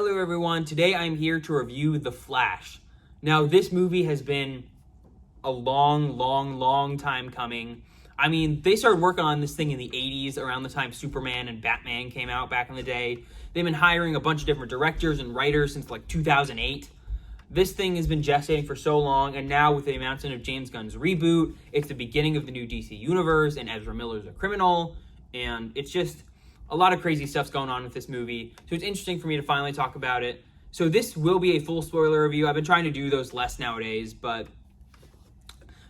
Hello everyone, today I'm here to review The Flash. Now this movie has been a long time coming. I mean, they started working on this thing in the 80s, around the time Superman and Batman came out back in the day. They've been hiring a bunch of different directors and writers since like 2008. This thing has been gestating for so long, and now with the announcement of James Gunn's reboot, it's the beginning of the new DC universe, and Ezra Miller's a criminal, and it's just a lot of crazy stuff's going on with this movie. So it's interesting for me to finally talk about it. So this will be a full spoiler review. I've been trying to do those less nowadays, but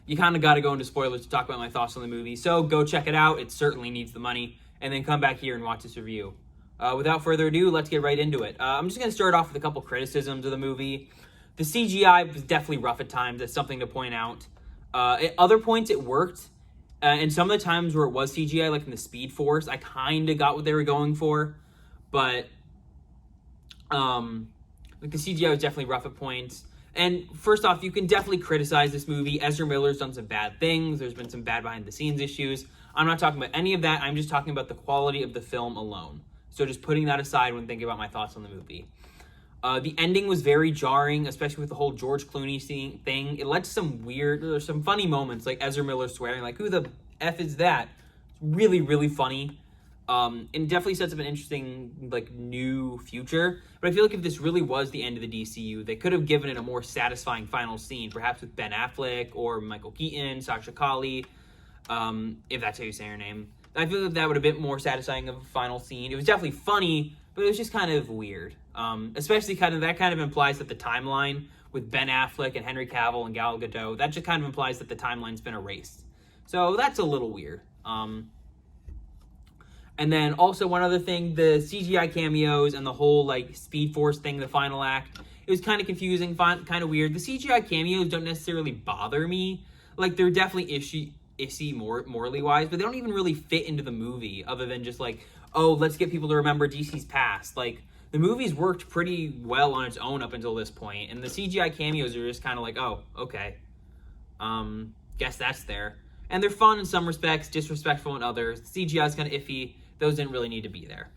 you kind of got to go into spoilers to talk about my thoughts on the movie. So go check it out. It certainly needs the money. And then come back here and watch this review. Without further ado, let's get right into it. I'm just going to start off with a couple criticisms of the movie. The CGI was definitely rough at times. That's something to point out. At other points, it worked. And some of the times where it was CGI, like in the Speed Force, I kind of got what they were going for. But like the CGI was definitely rough at points. And first off, you can definitely criticize this movie. Ezra Miller's done some bad things. There's been some bad behind-the-scenes issues. I'm not talking about any of that. I'm just talking about the quality of the film alone. So just putting that aside when thinking about my thoughts on the movie. The ending was very jarring, especially with the whole George Clooney thing. It led to some funny moments, like Ezra Miller swearing, like, who the F is that? Really funny. And definitely sets up an interesting, like, new future. But I feel like if this really was the end of the DCU, they could have given it a more satisfying final scene, perhaps with Ben Affleck or Michael Keaton, Sasha Calle, if that's how you say her name. I feel like that would have been more satisfying of a final scene. It was definitely funny, but it was just kind of weird. Especially that kind of implies that the timeline with Ben Affleck and Henry Cavill and Gal Gadot, that just kind of implies that the timeline's been erased. So that's a little weird. And then also one other thing, the CGI cameos and the whole like Speed Force thing, the final act, it was kind of confusing, kind of weird. The CGI cameos don't necessarily bother me. Like they're definitely issue morally wise, but they don't even really fit into the movie other than just like, oh, let's get people to remember DC's past. Like the movie's worked pretty well on its own up until this point, and the CGI cameos are just kind of like, oh, okay. Guess that's there. And they're fun in some respects, disrespectful in others. The CGI's kind of iffy. Those didn't really need to be there.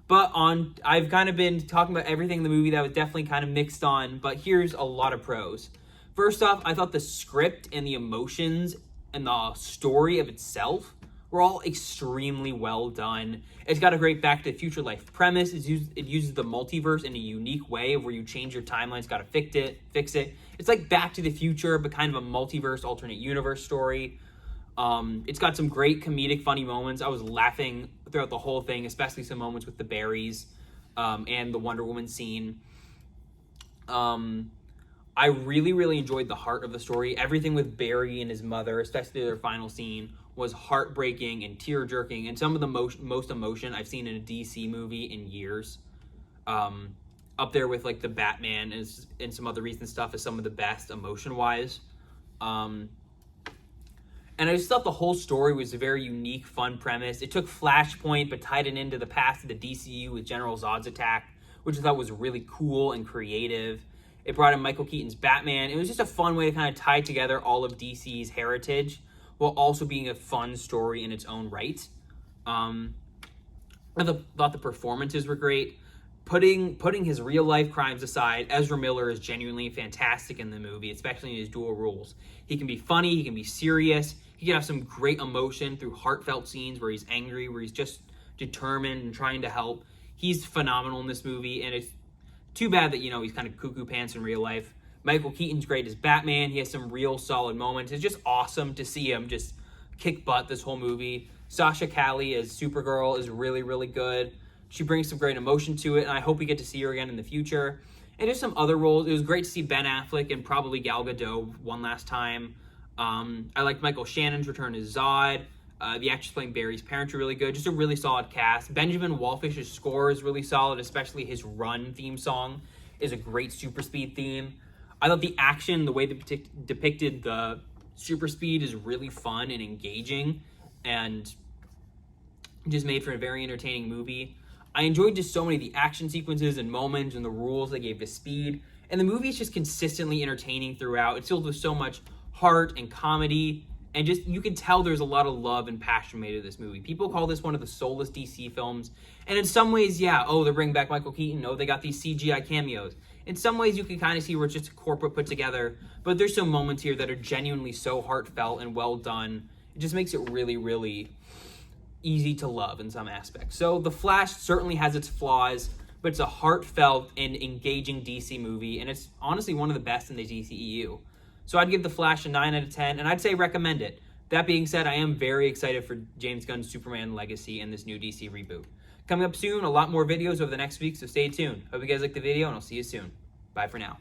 But I've kind of been talking about everything in the movie that was definitely kind of mixed on, but here's a lot of pros. First off, I thought the script and the emotions and the story of itself were all extremely well done. It's got a great Back to the Future life premise. It uses the multiverse in a unique way of where you change your timelines, got to fix it. It's like Back to the Future, but kind of a multiverse, alternate universe story. It's got some great comedic, funny moments. I was laughing throughout the whole thing, especially some moments with the berries and the Wonder Woman scene. I really enjoyed the heart of the story. Everything with Barry and his mother, especially their final scene, was heartbreaking and tear-jerking, and some of the most emotion I've seen in a DC movie in years. Up there with like the Batman and some other recent stuff is some of the best emotion-wise. And I just thought the whole story was a very unique, fun premise. It took Flashpoint, but tied it into the past of the DCU with General Zod's attack, which I thought was really cool and creative. It brought in Michael Keaton's Batman. It was just a fun way to kind of tie together all of DC's heritage while also being a fun story in its own right. I thought the performances were great. Putting his real-life crimes aside, Ezra Miller is genuinely fantastic in the movie, especially in his dual roles. He can be funny, he can be serious, he can have some great emotion through heartfelt scenes where he's angry, where he's just determined and trying to help. He's phenomenal in this movie, and it's too bad that, he's kind of cuckoo pants in real life. Michael Keaton's great as Batman. He has some real solid moments. It's just awesome to see him just kick butt this whole movie. Sasha Calle as Supergirl is really good. She brings some great emotion to it, and I hope we get to see her again in the future. And just some other roles. It was great to see Ben Affleck and probably Gal Gadot one last time. I liked Michael Shannon's return as Zod. The actress playing Barry's parents are really good. Just a really solid cast. Benjamin Wallfish's score is really solid, especially his Run theme song is a great super speed theme. I thought the action, the way they depicted the super speed is really fun and engaging and just made for a very entertaining movie. I enjoyed just so many of the action sequences and moments and the rules they gave to speed. And the movie is just consistently entertaining throughout. It's filled with so much heart and comedy And just, you can tell there's a lot of love and passion made of this movie. People call this one of the soulless DC films. And in some ways, yeah, oh, they're bringing back Michael Keaton. Oh, they got these CGI cameos. In some ways, you can kind of see where it's just a corporate put together. But there's some moments here that are genuinely so heartfelt and well done. It just makes it really, really easy to love in some aspects. So The Flash certainly has its flaws, but it's a heartfelt and engaging DC movie. And it's honestly one of the best in the DCEU. So I'd give The Flash a 9 out of 10, and I'd say recommend it. That being said, I am very excited for James Gunn's Superman Legacy and this new DC reboot. Coming up soon, a lot more videos over the next week, so stay tuned. Hope you guys liked the video, and I'll see you soon. Bye for now.